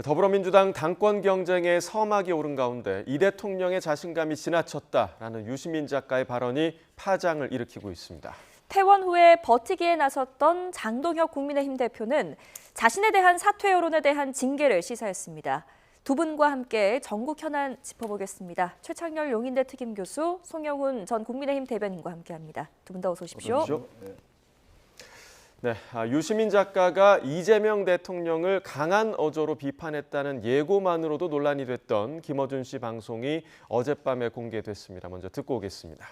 더불어민주당 당권 경쟁에 서막이 오른 가운데 이 대통령의 자신감이 지나쳤다라는 유시민 작가의 발언이 파장을 일으키고 있습니다. 퇴원 후에 버티기에 나섰던 장동혁 국민의힘 대표는 자신에 대한 사퇴 여론에 대한 징계를 시사했습니다. 두 분과 함께 전국 현안 짚어보겠습니다. 최창렬 용인대 특임교수, 송영훈 전 국민의힘 대변인과 함께합니다. 두 분 다 어서 오십시오. 네, 유시민 작가가 이재명 대통령을 강한 어조로 비판했다는 예고만으로도 논란이 됐던 김어준 씨 방송이 어젯밤에 공개됐습니다. 먼저 듣고 오겠습니다.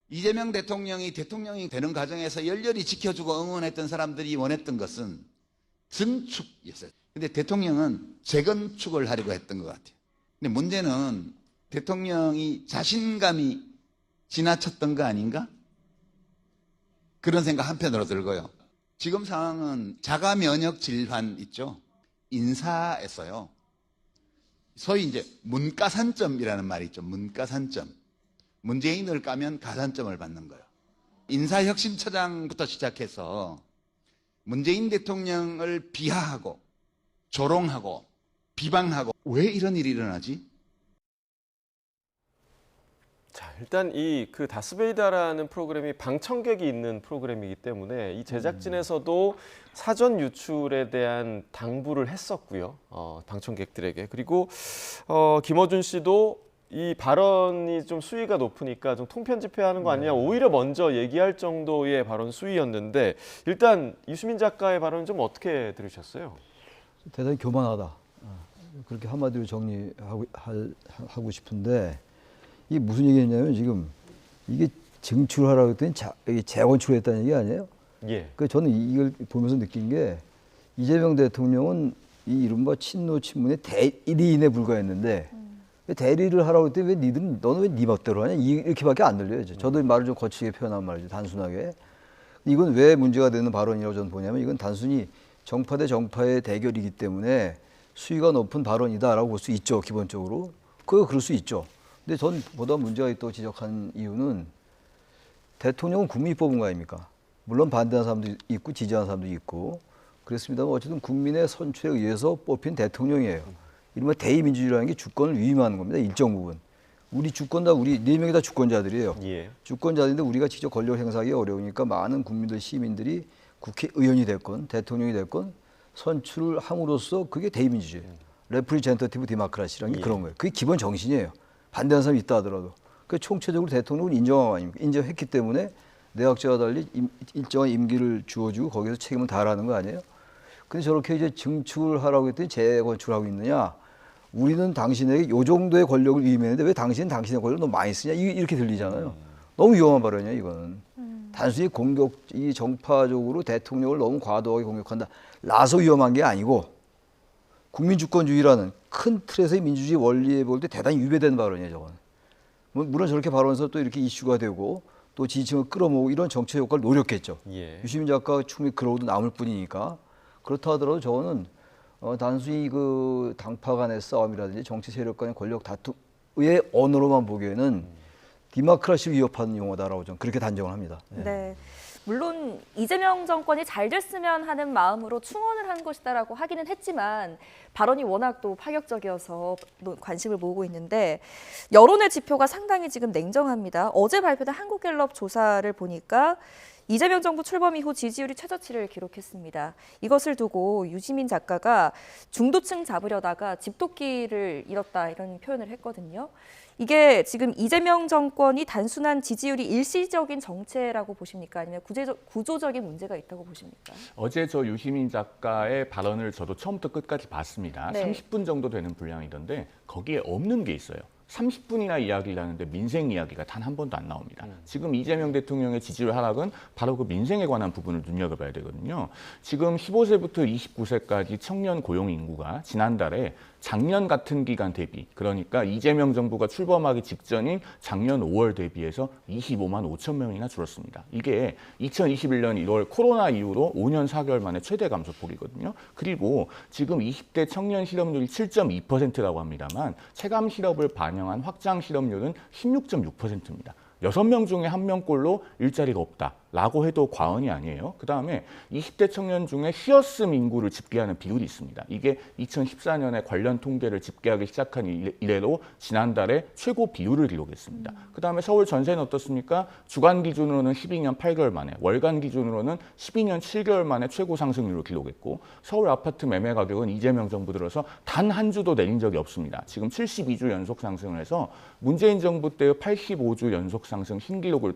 이재명 대통령이 되는 과정에서 열렬히 지켜주고 응원했던 사람들이 원했던 것은 증축이었어요. 근데 대통령은 재건축을 하려고 했던 것 같아요. 근데 문제는 대통령이 자신감이 지나쳤던 거 아닌가? 그런 생각 한편으로 들고요. 지금 상황은 자가 면역 질환 있죠? 인사에서요. 소위 이제 문가산점이라는 말이 있죠. 문가산점. 문재인을 까면 가산점을 받는 거예요. 인사혁신처장부터 시작해서 문재인 대통령을 비하하고 조롱하고 비방하고 왜 이런 일이 일어나지? 자, 일단 그 다스베이다라는 프로그램이 방청객이 있는 프로그램이기 때문에 이 제작진에서도 사전 유출에 대한 당부를 했었고요. 방청객들에게. 그리고 김어준 씨도 이 발언이 좀 수위가 높으니까 좀 통편집해야 하는 거 아니냐, 오히려 먼저 얘기할 정도의 발언 수위였는데, 일단 유시민 작가의 발언은 좀 어떻게 들으셨어요? 대단히 교만하다. 그렇게 한마디로 정리하고 싶은데, 이게 무슨 얘기냐면 지금 이게 증출하라고 했더니 재건축했다는 얘기 아니에요? 예. 그 저는 이걸 보면서 느낀 게 이재명 대통령은 이 이른바 친노 친문의 대리인에 불과했는데 대리를 하라고 했더니 왜 너는 왜 네 멋대로 하냐? 이렇게밖에 안 들려요. 저도 말을 좀 거칠게 표현한 말이죠. 단순하게. 이건 왜 문제가 되는 발언이라고 저는 보냐면 이건 단순히 정파 대 정파의 대결이기 때문에 수위가 높은 발언이다라고 볼 수 있죠. 기본적으로. 그럴 수 있죠. 근데 전 보다 문제가 있다고 지적한 이유는 대통령은 국민이 뽑은 거 아닙니까? 물론 반대하는 사람도 있고 지지하는 사람도 있고 그랬습니다만 어쨌든 국민의 선출에 의해서 뽑힌 대통령이에요. 이른바 대의민주주의라는 게 주권을 위임하는 겁니다. 일정 부분. 우리 네 명이 다 주권자들이에요. 예. 주권자들인데 우리가 직접 권력을 행사하기 어려우니까 많은 국민들, 시민들이 국회의원이 됐건 대통령이 됐건 선출을 함으로써 그게 대의민주주의예요. 레프리젠터티브 디모크라시라는 게 그런 거예요. 그게 기본 정신이에요. 반대하는 사람이 있다 하더라도. 그 총체적으로 대통령을 인정한 거 아닙니까? 인정했기 때문에 내각제와 달리 일정한 임기를 주어주고 거기서 책임을 다하라는 거 아니에요? 근데 저렇게 이제 증축을 하라고 했더니 재건축을 하고 있느냐? 우리는 당신에게 이 정도의 권력을 위임했는데 왜 당신은 당신의 권력을 너무 많이 쓰냐? 이렇게 들리잖아요. 너무 위험한 발언이야, 이거는. 단순히 이 정파적으로 대통령을 너무 과도하게 공격한다. 라서 위험한 게 아니고 국민주권주의라는 큰 틀에서의 민주주의 원리에 볼 때 대단히 위배된 발언이에요, 저건. 물론 저렇게 발언해서 또 이렇게 이슈가 되고 또 지지층을 끌어모으고 이런 정치 효과를 노렸겠죠. 예. 유시민 작가가 충분히 그러고도 남을 뿐이니까. 그렇다 하더라도 저거는 단순히 그 당파 간의 싸움이라든지 정치 세력 간의 권력 다툼의 언어로만 보기에는 디모크라시를 위협하는 용어다라고 저는 그렇게 단정을 합니다. 네. 물론 이재명 정권이 잘 됐으면 하는 마음으로 충원을 한 것이다라고 하기는 했지만 발언이 워낙 또 파격적이어서 관심을 모으고 있는데 여론의 지표가 상당히 지금 냉정합니다. 어제 발표된 한국갤럽 조사를 보니까 이재명 정부 출범 이후 지지율이 최저치를 기록했습니다. 이것을 두고 유시민 작가가 중도층 잡으려다가 집도끼를 잃었다 이런 표현을 했거든요. 이게 지금 이재명 정권이 단순한 지지율이 일시적인 정체라고 보십니까? 아니면 구조적인 문제가 있다고 보십니까? 어제 저 유시민 작가의 발언을 저도 처음부터 끝까지 봤습니다. 네. 30분 정도 되는 분량이던데 거기에 없는 게 있어요. 30분이나 이야기를 하는데 민생 이야기가 단 한 번도 안 나옵니다. 지금 이재명 대통령의 지지율 하락은 바로 그 민생에 관한 부분을 눈여겨봐야 되거든요. 지금 15세부터 29세까지 청년 고용 인구가 지난달에 작년 같은 기간 대비, 그러니까 이재명 정부가 출범하기 직전인 작년 5월 대비해서 25만 5천 명이나 줄었습니다. 이게 2021년 1월 코로나 이후로 5년 4개월 만에 최대 감소폭이거든요. 그리고 지금 20대 청년 실업률이 7.2%라고 합니다만 체감 실업을 반영한 확장 실업률은 16.6%입니다. 6명 중에 1명꼴로 일자리가 없다. 라고 해도 과언이 아니에요. 그다음에 20대 청년 중에 히어스 인구를 집계하는 비율이 있습니다. 이게 2014년에 관련 통계를 집계하기 시작한 이래로 지난달에 최고 비율을 기록했습니다. 그다음에 서울 전세는 어떻습니까? 주간 기준으로는 12년 8개월 만에, 월간 기준으로는 12년 7개월 만에 최고 상승률을 기록했고 서울 아파트 매매 가격은 이재명 정부 들어서 단 한 주도 내린 적이 없습니다. 지금 72주 연속 상승을 해서 문재인 정부 때의 85주 연속 상승 신기록을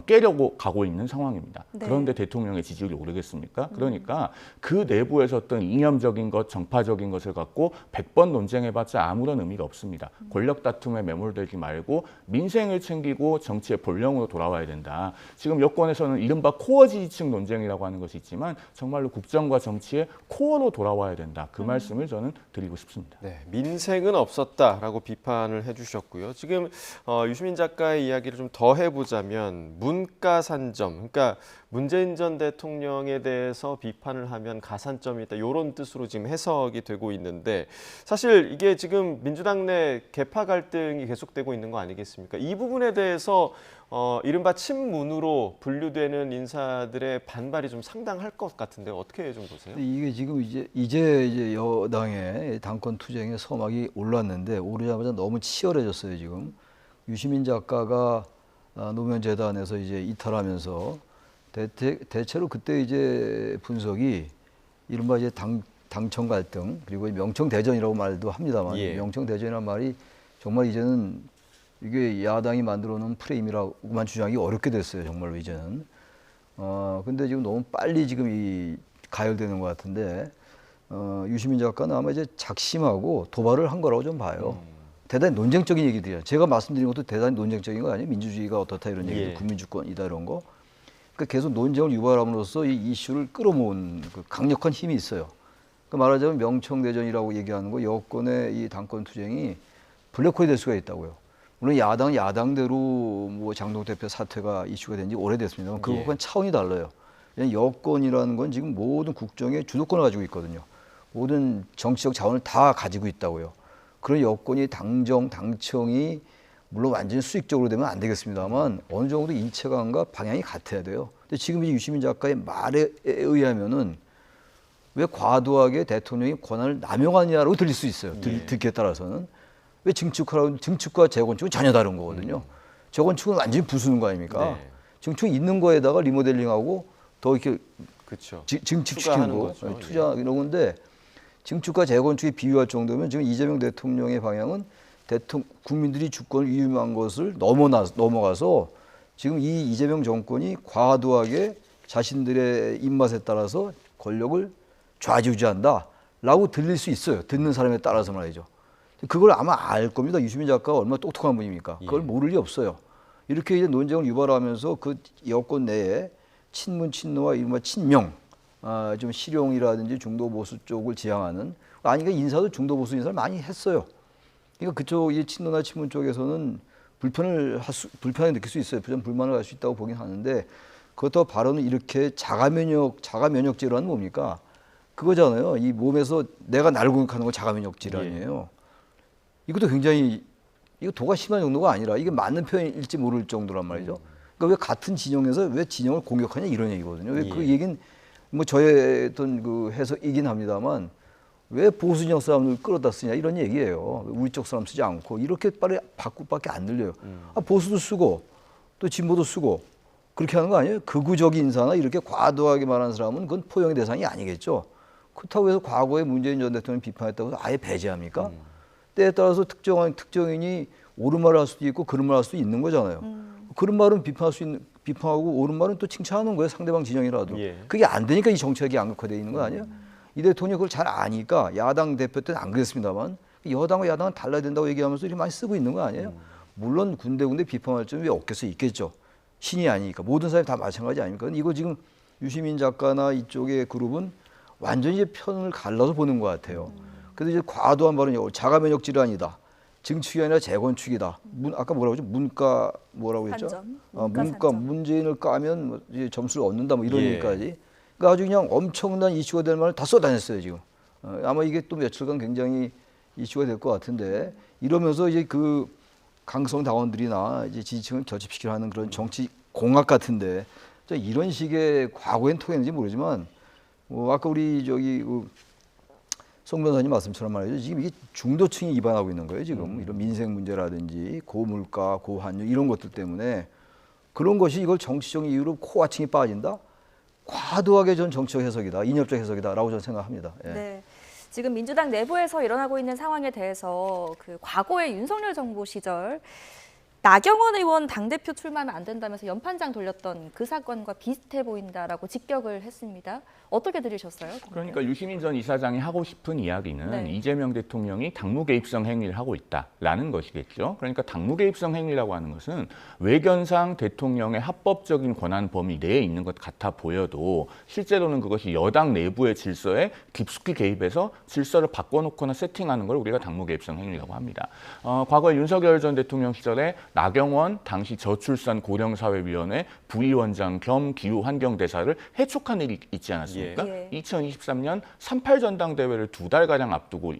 깨려고 가고 있는 상황입니다. 네. 그런데 대통령의 지지율이 오르겠습니까? 그러니까 그 내부에서 어떤 이념적인 것, 정파적인 것을 갖고 100번 논쟁해봤자 아무런 의미가 없습니다. 권력 다툼에 매몰되지 말고 민생을 챙기고 정치의 본령으로 돌아와야 된다. 지금 여권에서는 이른바 코어 지지층 논쟁이라고 하는 것이 있지만 정말로 국정과 정치의 코어로 돌아와야 된다. 그 말씀을 저는 드리고 싶습니다. 네, 민생은 없었다라고 비판을 해주셨고요. 지금 유시민 작가의 이야기를 좀 더 해보자면 문가산점, 그러니까 문재인 전 대통령에 대해서 비판을 하면 가산점이 있다, 이런 뜻으로 지금 해석이 되고 있는데 사실 이게 지금 민주당 내 계파 갈등이 계속되고 있는 거 아니겠습니까? 이 부분에 대해서 이른바 친문으로 분류되는 인사들의 반발이 좀 상당할 것 같은데 어떻게 좀 보세요? 이게 지금 이제 여당의 당권 투쟁의 서막이 올랐는데 오르자마자 너무 치열해졌어요. 지금 유시민 작가가 노무현재단에서 이제 이탈하면서 대체로 그때 이제 분석이 이른바 이제 당청 갈등 그리고 명청 대전이라고 말도 합니다만 예. 명청 대전이라는 말이 정말 이제는 이게 야당이 만들어 놓은 프레임이라고만 주장하기 어렵게 됐어요. 정말로 이제는. 근데 지금 너무 빨리 지금 이 가열되는 것 같은데 유시민 작가는 아마 이제 작심하고 도발을 한 거라고 좀 봐요. 대단히 논쟁적인 얘기들이에요. 제가 말씀드린 것도 대단히 논쟁적인 거 아니에요? 민주주의가 어떻다 이런 얘기들, 예. 국민주권이다 이런 거. 그러니까 계속 논쟁을 유발함으로써 이 이슈를 끌어모은 그 강력한 힘이 있어요. 그 말하자면 명청대전이라고 얘기하는 거 여권의 이 당권 투쟁이 블랙홀이 될 수가 있다고요. 물론 야당은 야당대로 뭐 장동 대표 사퇴가 이슈가 된 지 오래됐습니다만 그것과는 차원이 달라요. 왜냐하면 여권이라는 건 지금 모든 국정의 주도권을 가지고 있거든요. 모든 정치적 자원을 다 가지고 있다고요. 그런 여건이 당청이 물론 완전히 수익적으로 되면 안 되겠습니다만 어느 정도 일체감과 방향이 같아야 돼요. 근데 지금 이제 유시민 작가의 말에 의하면은 왜 과도하게 대통령이 권한을 남용하느냐고 들릴 수 있어요. 듣기에 따라서는. 왜 증축과 재건축은 전혀 다른 거거든요. 재건축은 완전히 부수는 거 아닙니까? 네. 증축 있는 거에다가 리모델링하고 더 이렇게 그렇죠. 증축시키는 거, 거죠. 투자 이런 건데 증축과 재건축이 비유할 정도면 지금 이재명 대통령의 방향은 국민들이 주권을 위임한 것을 넘어가서 지금 이 이재명 정권이 과도하게 자신들의 입맛에 따라서 권력을 좌지우지한다라고 들릴 수 있어요. 듣는 사람에 따라서 말이죠. 그걸 아마 알 겁니다. 유시민 작가가 얼마나 똑똑한 분입니까? 그걸 모를 리 없어요. 이렇게 이제 논쟁을 유발하면서 그 여권 내에 친문, 친노와 이른바 친명, 좀 실용이라든지 중도 보수 쪽을 지향하는 그러니까 인사도 중도 보수 인사를 많이 했어요. 그러니까 그쪽 이 친노나 친문 쪽에서는 불편을 느낄 수 있어요. 불만을 할 수 있다고 보긴 하는데 그렇다고 발언은 이렇게 자가 면역 질환은 뭡니까? 그거잖아요. 이 몸에서 내가 나를 공격하는 건 자가 면역 질환이에요. 이것도 굉장히 이거 도가 심한 정도가 아니라 이게 맞는 표현일지 모를 정도란 말이죠. 그러니까 왜 같은 진영에서 왜 진영을 공격하냐 이런 얘기거든요. 왜 그 얘기는 뭐 저의 어떤 그 해석이긴 합니다만 왜 보수 진영 사람을 끌어다 쓰냐 이런 얘기예요. 우리 쪽 사람 쓰지 않고 이렇게 빨리 바꿀밖에 안 들려요. 보수도 쓰고 또 진보도 쓰고 그렇게 하는 거 아니에요? 극우적인 인사나 이렇게 과도하게 말하는 사람은 그건 포용의 대상이 아니겠죠. 그렇다고 해서 과거에 문재인 전 대통령 비판했다고 해서 아예 배제합니까? 때에 따라서 특정인이 옳은 말을 할 수도 있고 그런 말을 할 수도 있는 거잖아요. 그런 말은 비판하고 옳은 말은 또 칭찬하는 거예요. 상대방 진영이라도. 그게 안 되니까 이 정책이 양극화되어 있는 거 아니에요? 이 대통령이 그걸 잘 아니까 야당 대표 때는 안 그랬습니다만 여당과 야당은 달라야 된다고 얘기하면서 이렇게 많이 쓰고 있는 거 아니에요? 물론 군데군데 비판할 점이 왜 없겠어 있겠죠. 신이 아니니까. 모든 사람이 다 마찬가지 아닙니까? 이거 지금 유시민 작가나 이쪽의 그룹은 완전히 이제 편을 갈라서 보는 것 같아요. 그래서 이제 과도한 발언이 자가 면역 질환이다. 증축이 아니라 재건축이다. 아까 뭐라고 했죠? 문과 뭐라고 했죠? 문과 문재인을 까면 뭐 이제 점수를 얻는다 뭐 이런 얘기까지. 그러니까 아주 그냥 엄청난 이슈가 될 말을 다 쏟아냈어요 지금. 아마 이게 또 며칠간 굉장히 이슈가 될 것 같은데 이러면서 이제 그 강성 당원들이나 이제 지지층을 결집시키려 하는 그런 정치 공학 같은데 이런 식의 과거엔 통했는지 모르지만 아까 우리 송 변호사님 말씀처럼 말이죠. 지금 이게 중도층이 위반하고 있는 거예요. 지금 이런 민생 문제라든지 고물가, 고환율 이런 것들 때문에 그런 것이 이걸 정치적 이유로 코아층이 빠진다? 과도하게 전 정치적 해석이다, 인협적 해석이다라고 저는 생각합니다. 예. 네. 지금 민주당 내부에서 일어나고 있는 상황에 대해서 그 과거의 윤석열 정부 시절 나경원 의원 당대표 출마하면 안 된다면서 연판장 돌렸던 그 사건과 비슷해 보인다라고 직격을 했습니다. 어떻게 들으셨어요? 그러니까 유시민 전 이사장이 하고 싶은 이야기는 네. 이재명 대통령이 당무 개입성 행위를 하고 있다라는 것이겠죠. 그러니까 당무 개입성 행위라고 하는 것은 외견상 대통령의 합법적인 권한 범위 내에 있는 것 같아 보여도 실제로는 그것이 여당 내부의 질서에 깊숙이 개입해서 질서를 바꿔놓거나 세팅하는 걸 우리가 당무 개입성 행위라고 합니다. 과거 윤석열 전 대통령 시절에 나경원 당시 저출산 고령사회위원회 부위원장 겸 기후환경대사를 해촉한 일이 있지 않았습니까? 예. 2023년 38 전당대회를 2달가량 앞두고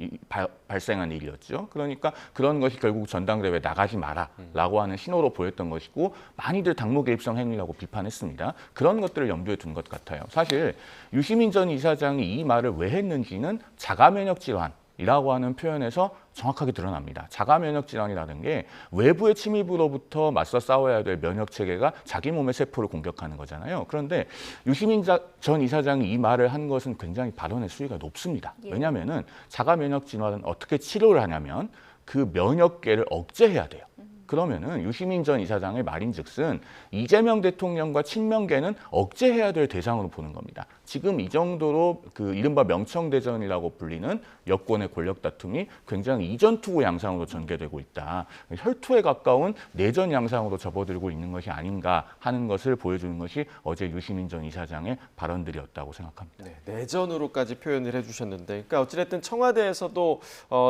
발생한 일이었죠. 그러니까 그런 것이 결국 전당대회 나가지 마라라고 하는 신호로 보였던 것이고 많이들 당무 개입성 행위라고 비판했습니다. 그런 것들을 염두에 둔 것 같아요. 사실 유시민 전 이사장이 이 말을 왜 했는지는 자가면역 질환이라고 하는 표현에서 정확하게 드러납니다. 자가면역 질환이라는 게 외부의 침입으로부터 맞서 싸워야 될 면역 체계가 자기 몸의 세포를 공격하는 거잖아요. 그런데 유시민 전 이사장이 이 말을 한 것은 굉장히 발언의 수위가 높습니다. 예. 왜냐하면 자가면역 질환은 어떻게 치료를 하냐면 그 면역계를 억제해야 돼요. 그러면은 유시민 전 이사장의 말인즉슨 이재명 대통령과 친명계는 억제해야 될 대상으로 보는 겁니다. 지금 이 정도로 그 이른바 명청대전이라고 불리는 여권의 권력 다툼이 굉장히 이전투구 양상으로 전개되고 있다. 혈투에 가까운 내전 양상으로 접어들고 있는 것이 아닌가 하는 것을 보여주는 것이 어제 유시민 전 이사장의 발언들이었다고 생각합니다. 네, 내전으로까지 표현을 해주셨는데, 그러니까 어찌됐든 청와대에서도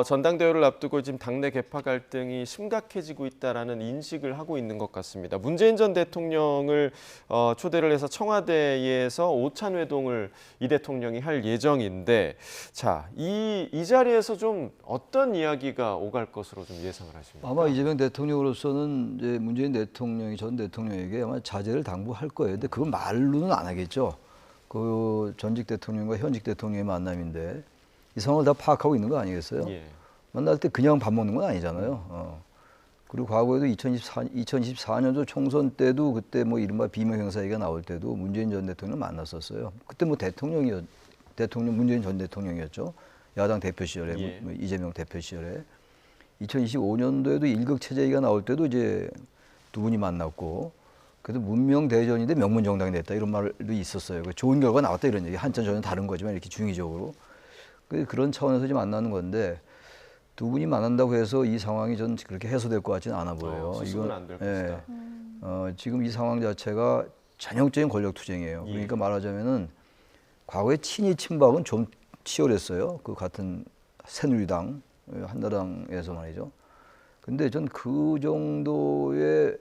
전당대회를 앞두고 지금 당내 계파 갈등이 심각해지고 있다라는 인식을 하고 있는 것 같습니다. 문재인 전 대통령을 초대를 해서 청와대에서 오찬 회동을 이 대통령이 할 예정인데, 자, 이 자리에서 좀 어떤 이야기가 오갈 것으로 좀 예상을 하십니까? 아마 이재명 대통령으로서는 이제 문재인 대통령이 전 대통령에게 아마 자제를 당부할 거예요. 근데 그건 말로는 안 하겠죠. 그 전직 대통령과 현직 대통령의 만남인데 이 상황을 다 파악하고 있는 거 아니겠어요? 예. 만날 때 그냥 밥 먹는 건 아니잖아요. 그리고 과거에도 2024년도 총선 때도 그때 뭐 이른바 비명 행사 얘기가 나올 때도 문재인 전 대통령 만났었어요. 그때 뭐 대통령 문재인 전 대통령이었죠. 야당 대표 시절에 예. 뭐 이재명 대표 시절에 2025년도에도 일극 체제 얘기가 나올 때도 이제 두 분이 만났고 그래도 문명 대전인데 명문 정당이 됐다 이런 말도 있었어요. 좋은 결과 나왔다 이런 얘기. 한참 전혀 다른 거지만 이렇게 중의적으로 그런 차원에서 지금 만나는 건데. 두 분이 만난다고 해서 이 상황이 전 그렇게 해소될 것 같지는 않아 보여요. 수습은 안 될 것이다. 지금 이 상황 자체가 전형적인 권력 투쟁이에요. 예. 그러니까 말하자면은 과거에 친이 친박은 좀 치열했어요. 그 같은 새누리당, 한나라당에서 말이죠. 근데 전 그 정도의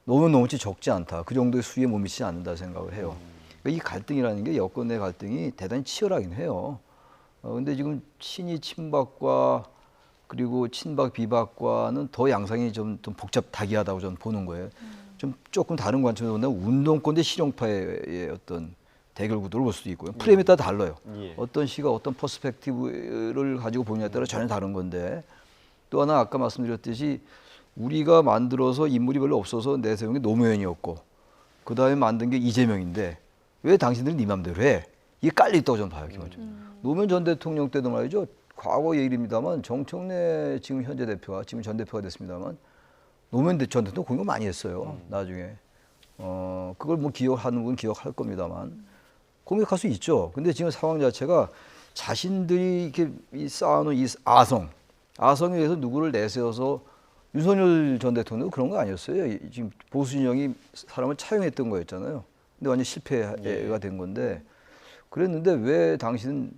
너무치 적지 않다. 그 정도의 수위에 못 미치지 않는다 생각을 해요. 그러니까 이 갈등이라는 게 여권 내 갈등이 대단히 치열하긴 해요. 근데 지금 친이 친박과 그리고 친박 비박과는 더 양상이 좀 복잡다기하다고 저는 보는 거예요. 좀 조금 다른 관점에서 본다면 운동권 대 실용파의 어떤 대결 구도를 볼 수도 있고요. 프레임에 따라 달라요. 예. 어떤 시각, 어떤 퍼스펙티브를 가지고 보느냐에 따라 전혀 다른 건데 또 하나 아까 말씀드렸듯이 우리가 만들어서 인물이 별로 없어서 내세운 게 노무현이었고 그 다음에 만든 게 이재명인데 왜 당신들이 네 맘대로 해? 이게 깔려있다고 저는 봐요. 기본적으로. 노무현 전 대통령 때도 말이죠. 과거 얘기입니다만 정청래 지금 현재 대표가 지금 전 대표가 됐습니다만 노무현 전 대통령 공격 많이 했어요. 나중에 그걸 뭐 기억하는 분 기억할 겁니다만 공격할 수 있죠. 근데 지금 상황 자체가 자신들이 이렇게 쌓아놓은 이 아성에 의해서 누구를 내세워서 윤석열 전 대통령 그런 거 아니었어요. 지금 보수 진영이 사람을 차용했던 거였잖아요. 근데 완전 실패가 된 건데. 그랬는데 왜 당신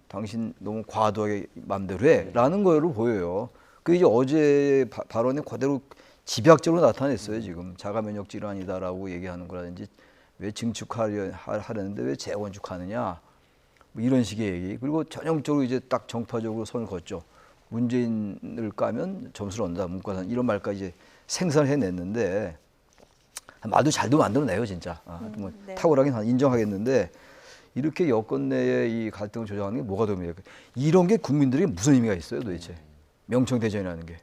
너무 과도하게 맘대로 해? 라는 거로 보여요. 그게 이제 어제 발언에 그대로 집약적으로 나타냈어요. 지금 자가면역 질환이다라고 얘기하는 거라든지 왜 증축하려는데 왜 재건축하느냐 뭐 이런 식의 얘기. 그리고 전형적으로 이제 딱 정파적으로 선을 걷죠. 문재인을 까면 점수를 얻는다. 문과산 이런 말까지 이제 생산해냈는데 말도 잘도 만들어내요 진짜. 뭐 네. 탁월하긴 인정하겠는데 이렇게 여권 내에 이 갈등을 조장하는 게 뭐가 도움이 될까? 이런 게 국민들에게 무슨 의미가 있어요 도대체? 명청대전이라는 게.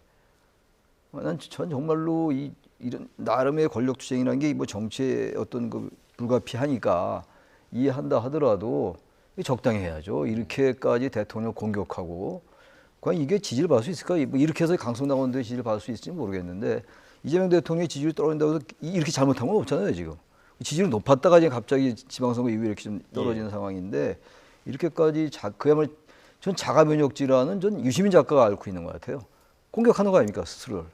전 정말로 이런 나름의 권력 투쟁이라는 게 뭐 정치의 어떤 그 불가피하니까 이해한다 하더라도 적당히 해야죠. 이렇게까지 대통령 공격하고 과연 이게 지지를 받을 수 있을까? 뭐 이렇게 해서 강성당원들의 지지를 받을 수 있을지 모르겠는데 이재명 대통령의 지지율이 떨어진다고 해서 이렇게 잘못한 건 없잖아요 지금. 지지율이 높았다가 이제 갑자기 지방선거 이후에 이렇게 좀 떨어지는 상황인데 이렇게까지 그야말로 전 자가면역지라는 전 유시민 작가가 앓고 있는 것 같아요. 공격하는 거 아닙니까 스스로를.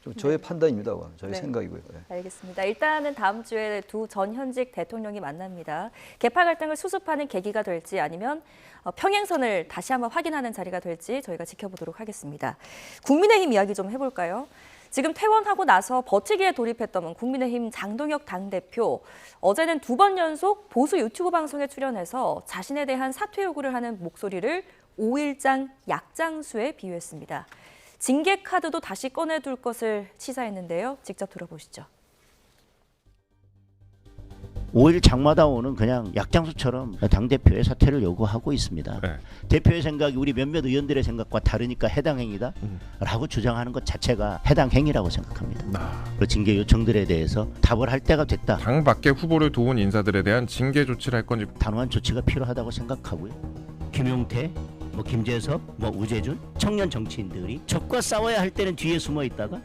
좀 저의 판단입니다. 저의 생각이고요. 알겠습니다. 일단은 다음 주에 두 전 현직 대통령이 만납니다. 계파 갈등을 수습하는 계기가 될지 아니면 평행선을 다시 한번 확인하는 자리가 될지 저희가 지켜보도록 하겠습니다. 국민의힘 이야기 좀 해볼까요? 지금 퇴원하고 나서 버티기에 돌입했던 국민의힘 장동혁 당대표, 어제는 2번 연속 보수 유튜브 방송에 출연해서 자신에 대한 사퇴 요구를 하는 목소리를 5일장 약장수에 비유했습니다. 징계 카드도 다시 꺼내둘 것을 시사했는데요. 직접 들어보시죠. 5일 장마다 오는 그냥 약장수처럼 당대표의 사퇴를 요구하고 있습니다. 네. 대표의 생각이 우리 몇몇 의원들의 생각과 다르니까 해당 행위다 라고 주장하는 것 자체가 해당 행위라고 생각합니다. 그 징계 요청들에 대해서 답을 할 때가 됐다. 당 밖의 후보를 도운 인사들에 대한 징계 조치를 할 건지 단호한 조치가 필요하다고 생각하고요. 김용태, 김재섭, 우재준 청년 정치인들이 적과 싸워야 할 때는 뒤에 숨어 있다가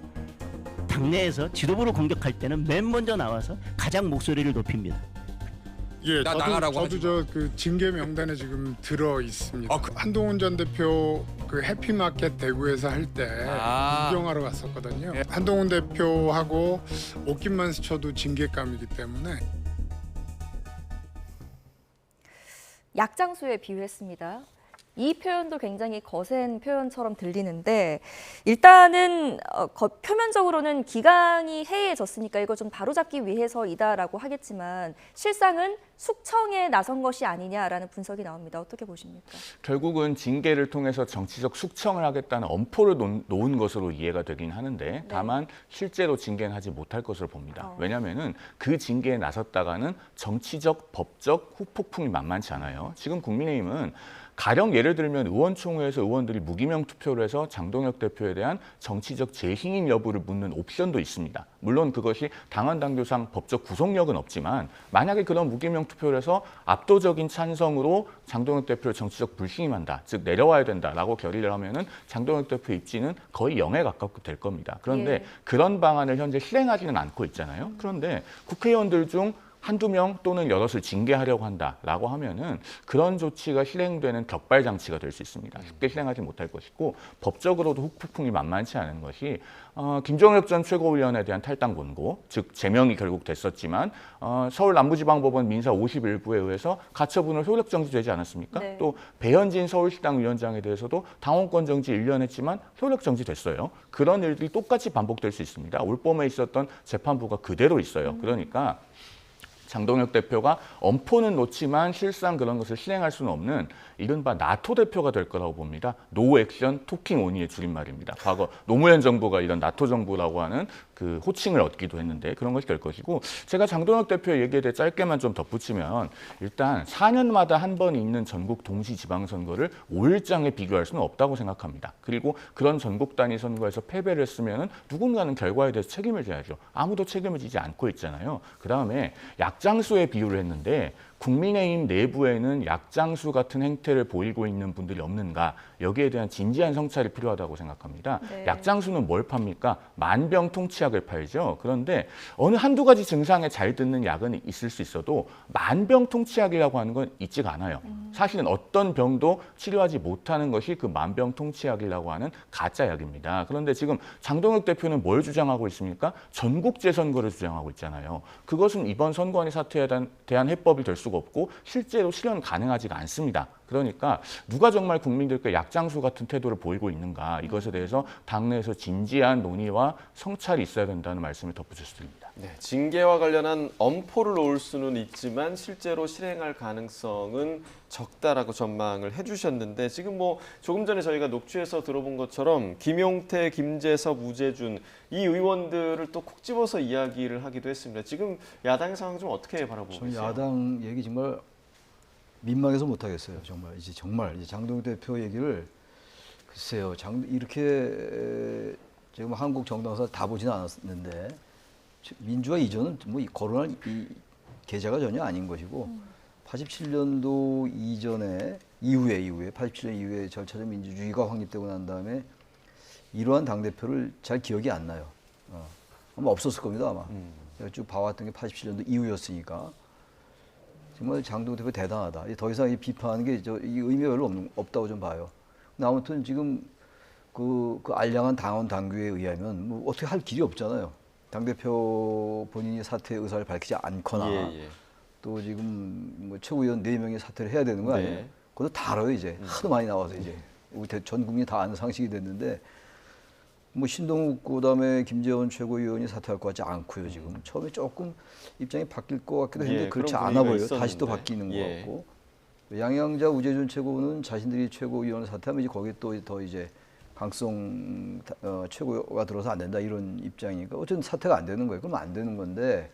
당내에서 지도부를 공격할 때는 맨 먼저 나와서 가장 목소리를 높입니다. 예, 저도 그 징계 명단에 지금 들어 있습니다. 한동훈 전 대표 그 해피마켓 대구에서 할 때 구경하러 갔었거든요. 한동훈 대표하고 옷깃만 스쳐도 징계감이기 때문에. 약장수에 비유했습니다. 이 표현도 굉장히 거센 표현처럼 들리는데 일단은 표면적으로는 기강이 해이해졌으니까 이걸 좀 바로잡기 위해서이다라고 하겠지만 실상은 숙청에 나선 것이 아니냐라는 분석이 나옵니다. 어떻게 보십니까? 결국은 징계를 통해서 정치적 숙청을 하겠다는 엄포를 놓은 것으로 이해가 되긴 하는데 다만 실제로 징계는 하지 못할 것으로 봅니다. 왜냐하면 그 징계에 나섰다가는 정치적, 법적 후폭풍이 만만치 않아요. 지금 국민의힘은 가령 예를 들면 의원총회에서 의원들이 무기명 투표를 해서 장동혁 대표에 대한 정치적 재승인 여부를 묻는 옵션도 있습니다. 물론 그것이 당헌 당규상 법적 구속력은 없지만 만약에 그런 무기명 투표를 해서 압도적인 찬성으로 장동혁 대표를 정치적 불신임한다, 즉 내려와야 된다라고 결의를 하면은 장동혁 대표 입지는 거의 0에 가깝게 될 겁니다. 그런데 그런 방안을 현재 실행하지는 않고 있잖아요. 그런데 국회의원들 중 한두 명 또는 여럿을 징계하려고 한다라고 하면은 그런 조치가 실행되는 격발 장치가 될 수 있습니다. 쉽게 실행하지 못할 것이고 법적으로도 후폭풍이 만만치 않은 것이 김정혁 전 최고위원에 대한 탈당 권고, 즉 제명이 결국 됐었지만 서울 남부지방법원 민사 51부에 의해서 가처분을 효력 정지되지 않았습니까? 네. 또 배현진 서울시당 위원장에 대해서도 당원권 정지 1년 했지만 효력 정지됐어요. 그런 일들이 똑같이 반복될 수 있습니다. 올 봄에 있었던 재판부가 그대로 있어요. 그러니까 장동혁 대표가 엄포는 놓지만 실상 그런 것을 실행할 수는 없는 이른바 나토 대표가 될 거라고 봅니다. 노 액션 토킹 오니의 줄임말입니다. 과거 노무현 정부가 이런 나토 정부라고 하는 그 호칭을 얻기도 했는데 그런 것이 될 것이고, 제가 장동혁 대표의 얘기에 대해 짧게만 좀 덧붙이면 일단 4년마다 한 번 있는 전국 동시 지방선거를 5일장에 비교할 수는 없다고 생각합니다. 그리고 그런 전국 단위 선거에서 패배를 했으면 누군가는 결과에 대해서 책임을 져야죠. 아무도 책임을 지지 않고 있잖아요. 그다음에 약장수에 비유를 했는데 국민의힘 내부에는 약장수 같은 행태를 보이고 있는 분들이 없는가, 여기에 대한 진지한 성찰이 필요하다고 생각합니다. 약장수는 뭘 팝니까? 만병통치약을 팔죠. 그런데 어느 한두 가지 증상에 잘 듣는 약은 있을 수 있어도 만병통치약이라고 하는 건 있지가 않아요. 사실은 어떤 병도 치료하지 못하는 것이 그 만병통치약이라고 하는 가짜 약입니다. 그런데 지금 장동혁 대표는 뭘 주장하고 있습니까? 전국제 선거를 주장하고 있잖아요. 그것은 이번 선관위 사태에 대한 해법이 될 수가 없고 실제로 실현 가능하지가 않습니다. 그러니까 누가 정말 국민들께 약장수 같은 태도를 보이고 있는가 이것에 대해서 당내에서 진지한 논의와 성찰이 있어야 된다는 말씀을 덧붙였습니다. 네, 징계와 관련한 엄포를 놓을 수는 있지만 실제로 실행할 가능성은 적다라고 전망을 해주셨는데 지금 뭐 조금 전에 저희가 녹취에서 들어본 것처럼 김용태, 김재섭, 우재준 이 의원들을 또 콕 집어서 이야기를 하기도 했습니다. 지금 야당의 상황 좀 어떻게 바라보고 저는 계세요? 야당 얘기 정말 민망해서 못 하겠어요. 정말 이제 장동혁 대표 얘기를 글쎄요. 이렇게 지금 한국 정당사 다 보지는 않았는데 민주화 이전은 뭐 거론할 이 계좌가 전혀 아닌 것이고 87년도 이후에 87년 이후에 절차적 민주주의가 확립되고 난 다음에 이러한 당 대표를 잘 기억이 안 나요. 아마 없었을 겁니다 아마. 제가 쭉 봐왔던 게 87년도 이후였으니까. 정말 장동혁 대표 대단하다. 더 이상 비판하는 게 이 의미가 별로 없다고 좀 봐요. 근데 아무튼 지금 그 알량한 당원 당규에 의하면 뭐 어떻게 할 길이 없잖아요. 당 대표 본인이 사퇴 의사를 밝히지 않거나 또 지금 뭐 최고위원 4명이 사퇴를 해야 되는 거 아니에요? 네. 그것도 다 알아요 이제. 하도 많이 나와서 이제 우리 전 국민이 다 아는 상식이 됐는데 뭐 신동욱 그다음에 김재원 최고위원이 사퇴할 것 같지 않고요 지금. 처음에 조금 입장이 바뀔 것 같기도 했는데 그렇지 그런 않아 분위기가 보여요. 다시 또 있었는데. 바뀌는 것 같고. 양양자 우재준 최고는 자신들이 최고위원을 사퇴하면 이제 거기에 또 더 이제 강성 최고가 들어서 안 된다 이런 입장이니까 어쨌든 사퇴가 안 되는 거예요. 그럼 안 되는 건데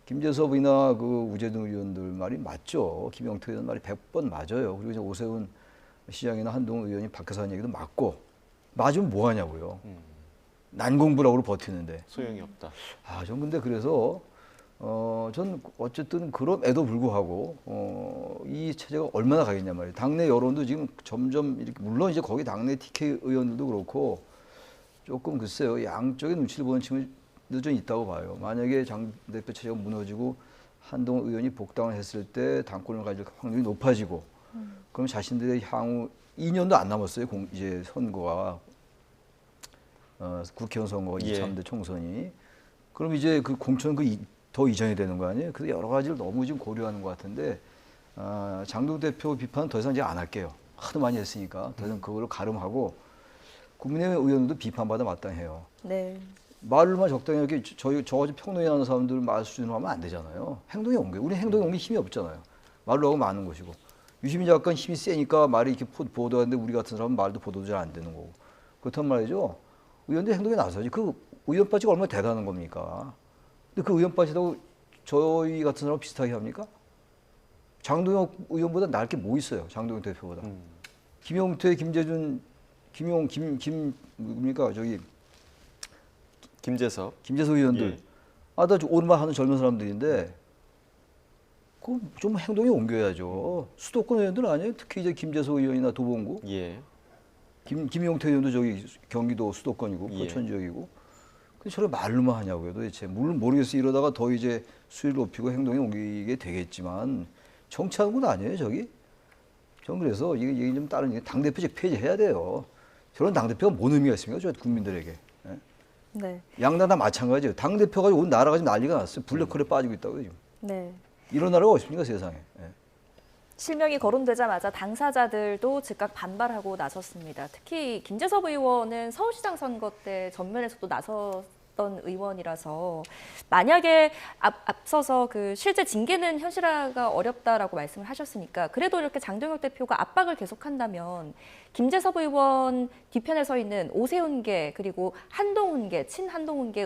김재섭이나 그 우재준 의원들 말이 맞죠. 김영태 의원 말이 100번 맞아요. 그리고 이제 오세훈 시장이나 한동훈 의원이 밖에서 한 얘기도 맞고 맞으면 뭐 하냐고요. 난공불락으로 버티는데. 소용이 없다. 전 근데 그래서 전 어쨌든 그럼에도 불구하고 이 체제가 얼마나 가겠냐 말이에요. 당내 여론도 지금 점점 이렇게 물론 이제 거기 당내 TK 의원들도 그렇고 조금 글쎄요 양쪽의 눈치를 보는 친구도 좀 있다고 봐요. 만약에 장 대표 체제가 무너지고 한동훈 의원이 복당을 했을 때 당권을 가질 확률이 높아지고 그럼 자신들의 향후 2년도 안 남았어요. 이제 선거가 국회의원 선거가 23대 총선이 그럼 이제 그 공천 더 이전이 되는 거 아니에요? 그래서 여러 가지를 너무 지금 고려하는 것 같은데 장동혁 대표 비판은 더 이상 이제 안 할게요. 하도 많이 했으니까 더 이상 그걸로 가름하고 국민의힘 의원들도 비판받아 마땅해요. 네. 말로만 적당히 이렇게 저같이 평론하는 사람들 말 수준으로 하면 안 되잖아요. 행동에 옮겨요. 우리 행동에 옮길 힘이 없잖아요. 말로 하고 많은 것이고 유시민 작가는 힘이 세니까 말이 이렇게 보도하는데 우리 같은 사람은 말도 보도도 잘 안 되는 거고 그렇단 말이죠. 의원들 행동에 나서야지. 그 의원 빠지가 얼마나 대단한 겁니까? 근데 그 의원 빠지다고 저희 같은 사람 비슷하게 합니까? 장동혁 의원보다 나을 게 뭐 있어요? 장동혁 대표보다. 김용태, 김재준, 뭡니까? 김재섭. 김재섭 의원들. 다 옳은말 하는 젊은 사람들인데, 좀 행동에 옮겨야죠. 수도권 의원들 아니에요? 특히 이제 김재섭 의원이나 도봉구. 김용태 의원도 경기도 수도권이고, 포천 지역이고. 근데 저를 말로만 하냐고요, 도대체. 물론 모르겠어요. 이러다가 더 이제 수위를 높이고 행동에 옮기게 되겠지만, 정치하는 건 아니에요, 저기? 전 그래서 이게 좀 다른 얘기, 당대표직 폐지해야 돼요. 저런 당대표가 뭔 의미가 있습니까, 저 국민들에게. 네. 양당 다 마찬가지예요. 당대표가 온 나라가 지금 난리가 났어요. 블랙홀에 빠지고 있다고요, 지금. 네. 이런 나라가 어딨습니까, 세상에. 실명이 거론되자마자 당사자들도 즉각 반발하고 나섰습니다. 특히 김재섭 의원은 서울시장 선거 때 전면에서도 나섰던 의원이라서 만약에 앞서서 그 실제 징계는 현실화가 어렵다라고 말씀을 하셨으니까 그래도 이렇게 장동혁 대표가 압박을 계속한다면 김재섭 의원 뒤편에 서 있는 오세훈계 그리고 한동훈계 친한동훈계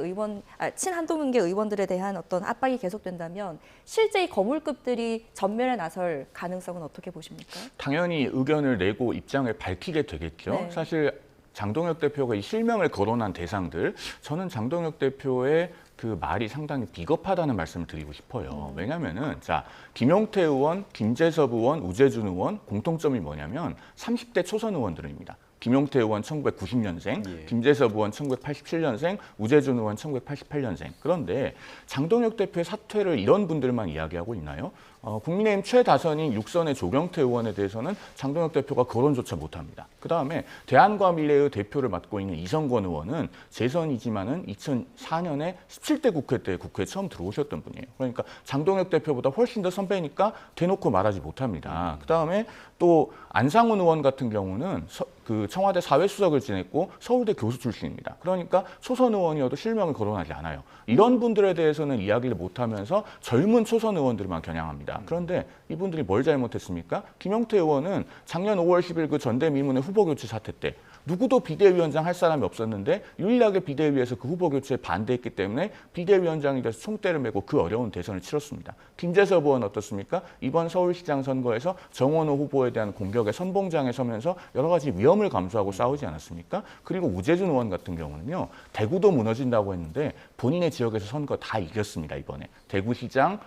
의원들에 대한 어떤 압박이 계속된다면 실제 이 거물급들이 전면에 나설 가능성은 어떻게 보십니까? 당연히 의견을 내고 입장을 밝히게 되겠죠. 네. 사실 장동혁 대표가 이 실명을 거론한 대상들, 저는 장동혁 대표의 그 말이 상당히 비겁하다는 말씀을 드리고 싶어요. 왜냐면은, 자, 김용태 의원, 김재섭 의원, 우재준 의원, 공통점이 뭐냐면 30대 초선 의원들입니다. 김용태 의원 1990년생, 김재섭 의원 1987년생, 우재준 의원 1988년생. 그런데 장동혁 대표의 사퇴를 이런 분들만 이야기하고 있나요? 국민의힘 최다선인 6선의 조경태 의원에 대해서는 장동혁 대표가 거론조차 못합니다. 그다음에 대한과미래의 대표를 맡고 있는 이성권 의원은 재선이지만은 2004년에 17대 국회 때 국회에 처음 들어오셨던 분이에요. 그러니까 장동혁 대표보다 훨씬 더 선배니까 대놓고 말하지 못합니다. 그다음에 또 안상훈 의원 같은 경우는 그 청와대 사회수석을 지냈고 서울대 교수 출신입니다. 그러니까 초선 의원이어도 실명을 거론하지 않아요. 이런 분들에 대해서는 이야기를 못하면서 젊은 초선 의원들만 겨냥합니다. 그런데 이분들이 뭘 잘못했습니까? 김용태 의원은 작년 5월 10일 그 전대미문의 후보교체 사태 때 누구도 비대위원장 할 사람이 없었는데 유일하게 비대위에서 그 후보 교체에 반대했기 때문에 비대위원장이 돼서 총대를 메고 그 어려운 대선을 치렀습니다. 김재섭 의원 어떻습니까? 이번 서울시장 선거에서 정원호 후보에 대한 공격의 선봉장에 서면서 여러 가지 위험을 감수하고 싸우지 않았습니까? 그리고 우재준 의원 같은 경우는요. 대구도 무너진다고 했는데 본인의 지역에서 선거 다 이겼습니다. 이번에. 대구시장,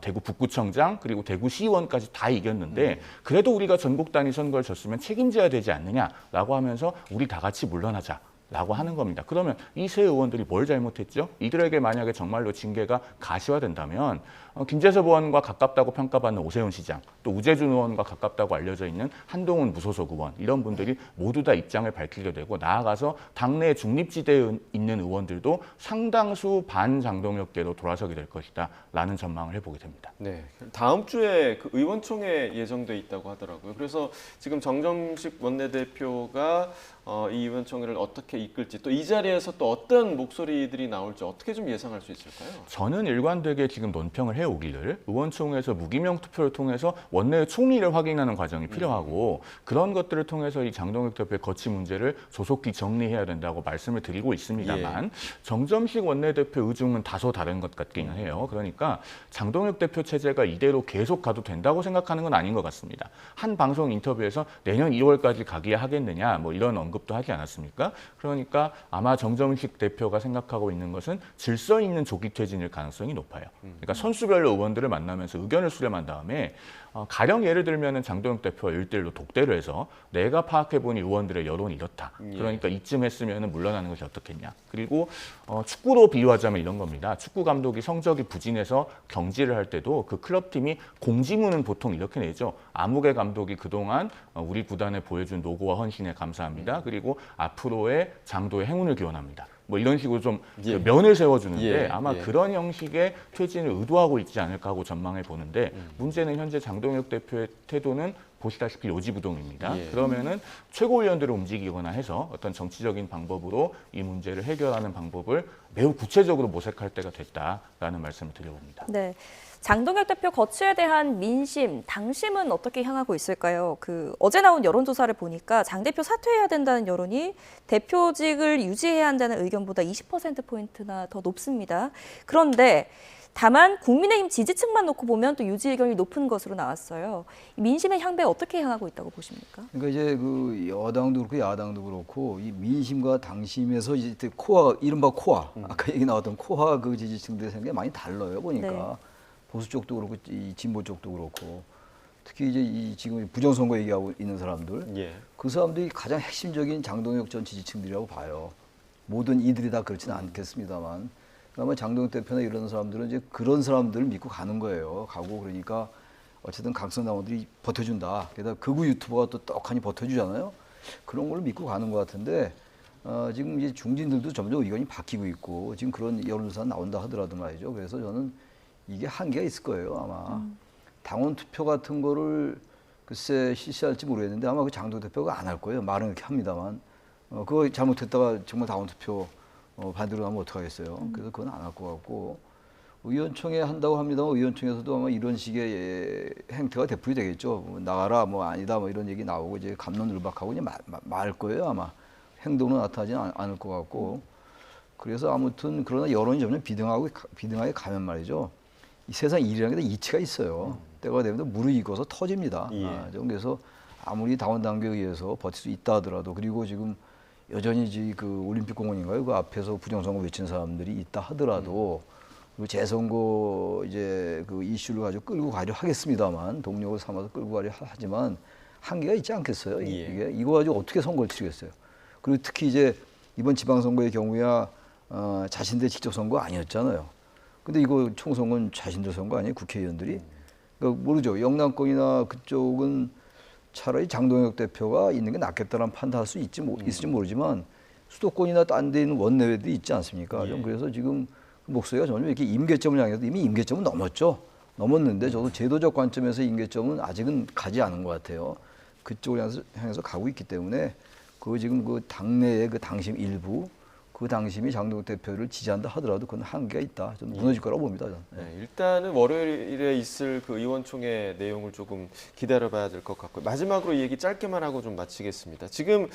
대구 북구청장 그리고 대구시의원까지 다 이겼는데 그래도 우리가 전국 단위 선거를 졌으면 책임져야 되지 않느냐라고 하면서 우리 다 같이 물러나자라고 하는 겁니다. 그러면 이 세 의원들이 뭘 잘못했죠? 이들에게 만약에 정말로 징계가 가시화된다면 김재섭 의원과 가깝다고 평가받는 오세훈 시장, 또 우재준 의원과 가깝다고 알려져 있는 한동훈 무소속 의원 이런 분들이 모두 다 입장을 밝히게 되고 나아가서 당내 중립지대에 있는 의원들도 상당수 반장동혁계로 돌아서게 될 것이다라는 전망을 해보게 됩니다. 네, 다음 주에 그 의원총회 예정돼 있다고 하더라고요. 그래서 지금 정점식 원내대표가 이 의원총회를 어떻게 이끌지 또 이 자리에서 또 어떤 목소리들이 나올지 어떻게 좀 예상할 수 있을까요? 저는 일관되게 지금 논평을 해오기를 의원총회에서 무기명 투표를 통해서 원내의 총리를 확인하는 과정이 필요하고 그런 것들을 통해서 이 장동혁 대표의 거취 문제를 조속히 정리해야 된다고 말씀을 드리고 있습니다만 정점식 원내대표 의중은 다소 다른 것 같기는 해요. 그러니까 장동혁 대표 체제가 이대로 계속 가도 된다고 생각하는 건 아닌 것 같습니다. 한 방송 인터뷰에서 내년 2월까지 가기야 하겠느냐 뭐 이런 언급도 하지 않았습니까? 그러니까 아마 정점식 대표가 생각하고 있는 것은 질서 있는 조기 퇴진일 가능성이 높아요. 그러니까 선수별로 의원들을 만나면서 의견을 수렴한 다음에 가령 예를 들면 장동혁 대표가 1대1로 독대를 해서 내가 파악해보니 의원들의 여론이 이렇다. 그러니까 이쯤 했으면 물러나는 것이 어떻겠냐. 그리고 축구로 비유하자면 이런 겁니다. 축구 감독이 성적이 부진해서 경질을 할 때도 그 클럽팀이 공지문은 보통 이렇게 내죠. 아무개 감독이 그동안 우리 구단에 보여준 노고와 헌신에 감사합니다. 그리고 앞으로의 장도의 행운을 기원합니다. 뭐 이런 식으로 좀 면을 세워주는데 아마 그런 형식의 퇴진을 의도하고 있지 않을까 하고 전망해 보는데 문제는 현재 장동혁 대표의 태도는 보시다시피 요지부동입니다. 그러면은 최고위원들을 움직이거나 해서 어떤 정치적인 방법으로 이 문제를 해결하는 방법을 매우 구체적으로 모색할 때가 됐다라는 말씀을 드려봅니다. 네. 장동혁 대표 거취에 대한 민심, 당심은 어떻게 향하고 있을까요? 어제 나온 여론조사를 보니까 장 대표 사퇴해야 된다는 여론이 대표직을 유지해야 한다는 의견보다 20%포인트나 더 높습니다. 그런데 다만 국민의힘 지지층만 놓고 보면 또 유지 의견이 높은 것으로 나왔어요. 민심의 향배 어떻게 향하고 있다고 보십니까? 그러니까 이제 그 여당도 그렇고 야당도 그렇고 이 민심과 당심에서 이제 코어, 이른바 코어, 아까 얘기 나왔던 코어 그 지지층들의 생각이 많이 달라요. 보니까. 네. 보수 쪽도 그렇고 이 진보 쪽도 그렇고 특히 이제 이 지금 부정선거 얘기하고 있는 사람들 그 사람들이 가장 핵심적인 장동혁 전 지지층들이라고 봐요. 모든 이들이 다 그렇지는 않겠습니다만 아마 장동혁 대표나 이런 사람들은 이제 그런 사람들을 믿고 가는 거예요. 가고 그러니까 어쨌든 각선 당원들이 버텨준다. 게다가 극우 유튜버가 또 떡하니 버텨주잖아요. 그런 걸 믿고 가는 것 같은데 지금 이제 중진들도 점점 의견이 바뀌고 있고 지금 그런 여론조사 나온다 하더라도 말이죠. 그래서 저는 이게 한계가 있을 거예요, 아마. 당원 투표 같은 거를 글쎄 실시할지 모르겠는데 아마 그 장동 대표가 안 할 거예요. 말은 이렇게 합니다만. 그거 잘못했다가 정말 당원 투표 반대로 하면 어떡하겠어요. 그래서 그건 안 할 것 같고. 의원총회 한다고 합니다만 의원총회에서도 아마 이런 식의 행태가 되풀이 되겠죠. 뭐 나가라, 뭐 아니다, 뭐 이런 얘기 나오고 이제 갑론을박하고 그냥 말 거예요, 아마. 행동은 나타나지는 않을 것 같고. 그래서 아무튼 그러나 여론이 점점 비등하게 가면 말이죠. 이 세상 일이라는 게 이치가 있어요. 때가 되면 무르익어서 터집니다. 그래서 아무리 당원 당규에 의해서 버틸 수 있다 하더라도 그리고 지금 여전히 그 올림픽공원인가요? 그 앞에서 부정선거 외친 사람들이 있다 하더라도 그 재선거 이제 그 이슈를 가지고 끌고 가려 하겠습니다만 동력을 삼아서 끌고 가려 하지만 한계가 있지 않겠어요? 이거 가지고 어떻게 선거를 치르겠어요? 그리고 특히 이제 이번 지방선거의 경우야 자신들 직접 선거 아니었잖아요. 근데 이거 총선은 자신들 선거 아니에요? 국회의원들이. 그러니까 모르죠. 영남권이나 그쪽은 차라리 장동혁 대표가 있는 게 낫겠다는 판단할 수 있을지 모르지만 수도권이나 딴 데 있는 원내외도 있지 않습니까? 좀 그래서 지금 목소리가 점점 이렇게 임계점을 향해서 이미 임계점은 넘었는데 저도 제도적 관점에서 임계점은 아직은 가지 않은 것 같아요. 그쪽을 향해서 가고 있기 때문에 그 지금 그 당내의 그 당심 일부 그 당심이 장동혁 대표를 지지한다 하더라도 그건 한계가 있다. 좀 무너질 거라고 봅니다. 저는. 네, 일단은 월요일에 있을 그 의원총회 내용을 조금 기다려봐야 될 것 같고요. 마지막으로 이 얘기 짧게만 하고 좀 마치겠습니다. 지금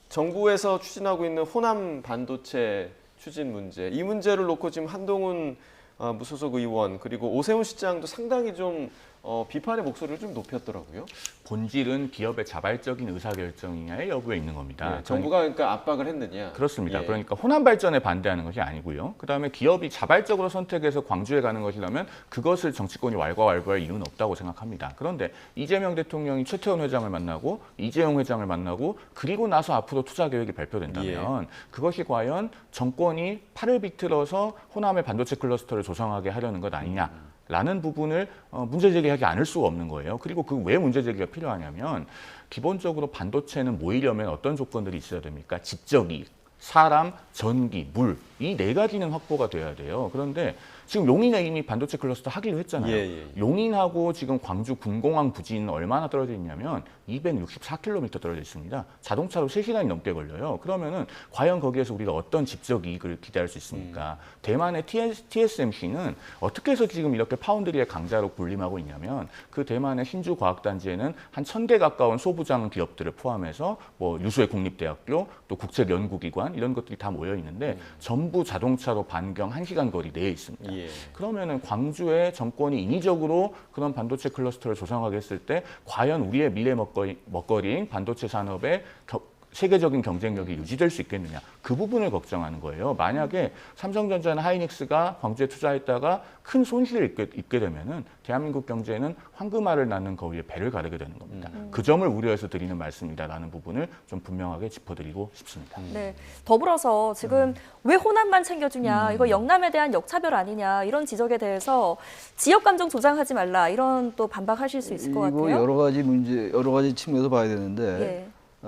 정부에서 추진하고 있는 호남 반도체 추진 문제, 이 문제를 놓고 지금 한동훈 무소속 의원 그리고 오세훈 시장도 상당히 좀 비판의 목소리를 좀 높였더라고요. 본질은 기업의 자발적인 의사결정이냐의 여부에 있는 겁니다. 정부가 그러니까 압박을 했느냐. 그렇습니다. 예. 그러니까 호남 발전에 반대하는 것이 아니고요. 그다음에 기업이 자발적으로 선택해서 광주에 가는 것이라면 그것을 정치권이 왈가왈부할 이유는 없다고 생각합니다. 그런데 이재명 대통령이 최태원 회장을 만나고 이재용 회장을 만나고 그리고 나서 앞으로 투자 계획이 발표된다면 그것이 과연 정권이 팔을 비틀어서 호남의 반도체 클러스터를 조성하게 하려는 것 아니냐. 라는 부분을 문제 제기하지 않을 수가 없는 거예요. 그리고 그 왜 문제 제기가 필요하냐면 기본적으로 반도체는 모이려면 어떤 조건들이 있어야 됩니까? 집적이, 사람, 전기, 물 이 네 가지는 확보가 돼야 돼요. 그런데 지금 용인에 이미 반도체 클러스터 하기로 했잖아요. 용인하고 지금 광주 군공항 부지는 얼마나 떨어져 있냐면 264km 떨어져 있습니다. 자동차로 3시간이 넘게 걸려요. 그러면은 과연 거기에서 우리가 어떤 집적 이익을 기대할 수 있습니까? 대만의 TSMC는 어떻게 해서 지금 이렇게 파운드리의 강자로 군림하고 있냐면 그 대만의 신주 과학단지에는 한 1000개 가까운 소부장 기업들을 포함해서 뭐 유수의 국립대학교 또 국책연구기관 이런 것들이 다 모여 있는데 전부 자동차로 반경 1시간 거리 내에 있습니다. 그러면은 광주의 정권이 인위적으로 그런 반도체 클러스터를 조성하게 했을 때 과연 우리의 미래 먹거리인 반도체 산업의 세계적인 경쟁력이 유지될 수 있겠느냐. 그 부분을 걱정하는 거예요. 만약에 삼성전자나 하이닉스가 광주에 투자했다가 큰 손실을 입게 되면은 대한민국 경제는 황금알을 낳는 거위에 배를 가르게 되는 겁니다. 그 점을 우려해서 드리는 말씀이다라는 부분을 좀 분명하게 짚어드리고 싶습니다. 네. 더불어서 지금 왜 호남만 챙겨주냐, 이거 영남에 대한 역차별 아니냐 이런 지적에 대해서 지역 감정 조장하지 말라 이런 또 반박하실 수 있을 것 같아요. 이거 여러 가지 측면에서 봐야 되는데. 예.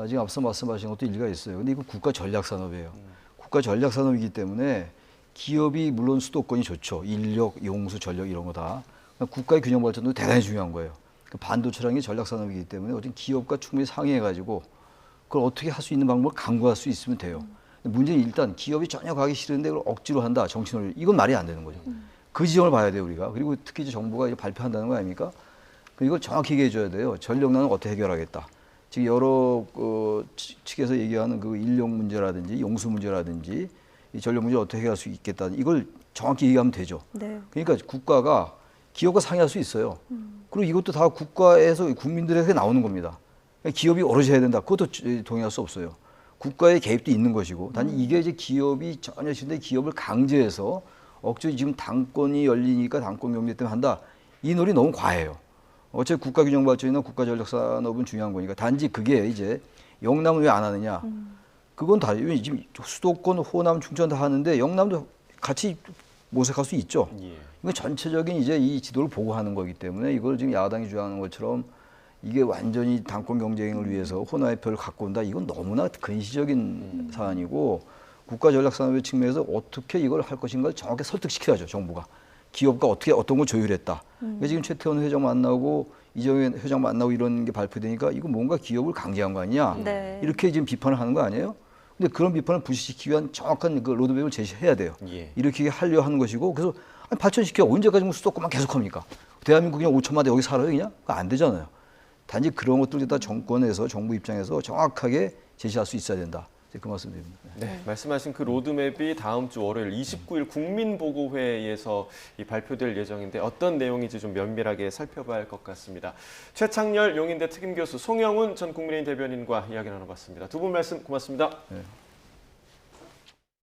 지금 앞서 말씀하신 것도 일리가 있어요. 근데 이거 국가 전략 산업이에요. 국가 전략 산업이기 때문에 기업이 물론 수도권이 좋죠. 인력, 용수, 전력 이런 거 다. 국가의 균형 발전도 대단히 중요한 거예요. 반도체라는 게 전략 산업이기 때문에 어떤 기업과 충분히 상의해가지고 그걸 어떻게 할 수 있는 방법을 강구할 수 있으면 돼요. 문제는 일단 기업이 전혀 가기 싫은데 그걸 억지로 한다. 정치논리. 이건 말이 안 되는 거죠. 그 지점을 봐야 돼요, 우리가. 그리고 특히 이제 정부가 이제 발표한다는 거 아닙니까? 이걸 정확히 얘기해 줘야 돼요. 전력난은 어떻게 해결하겠다. 지금 여러 측에서 얘기하는 그 인력 문제라든지 용수 문제라든지 이 전력 문제 어떻게 해결할 수 있겠다. 이걸 정확히 얘기하면 되죠. 네. 그러니까 국가가 기업과 상의할 수 있어요. 그리고 이것도 다 국가에서 국민들에게 나오는 겁니다. 그러니까 기업이 오롯이 해야 된다. 그것도 동의할 수 없어요. 국가의 개입도 있는 것이고 단지 이게 이제 기업이 전혀 싫은데 기업을 강제해서 억지로 지금 당권이 열리니까 당권 경제 때문에 한다. 이 논리 너무 과해요. 어차피 국가균형발전이나 국가전력산업은 중요한 거니까 단지 그게 이제 영남은 왜 안 하느냐. 그건 다 지금 수도권, 호남, 충청 다 하는데 영남도 같이 모색할 수 있죠. 이거 전체적인 이제 이 지도를 보고 하는 거기 때문에 이걸 지금 야당이 주장하는 것처럼 이게 완전히 당권 경쟁을 위해서 호남의 표를 갖고 온다. 이건 너무나 근시적인 사안이고 국가전략산업의 측면에서 어떻게 이걸 할 것인가를 정확히 설득시켜야죠, 정부가. 기업과 어떻게 어떤 걸 조율했다. 지금 최태원 회장 만나고 이재용 회장 만나고 이런 게 발표되니까 이거 뭔가 기업을 강제한 거 아니냐. 네. 이렇게 지금 비판을 하는 거 아니에요? 근데 그런 비판을 부시시키기 위한 정확한 그 로드맵을 제시해야 돼요. 이렇게 하려 하는 것이고 그래서 아니, 발전시켜 언제까지 수도권만 계속합니까? 대한민국 그냥 5천만 대 여기 살아요 그냥? 그거 안 되잖아요. 단지 그런 것들을 다 정권에서 정부 입장에서 정확하게 제시할 수 있어야 된다. 그 말씀드립니다. 네, 말씀하신 그 로드맵이 다음 주 월요일 29일 국민보고회에서 발표될 예정인데 어떤 내용인지 좀 면밀하게 살펴봐야 할 것 같습니다. 최창렬 용인대 특임교수, 송영훈 전 국민의힘 대변인과 이야기 나눠봤습니다. 두 분 말씀 고맙습니다. 네.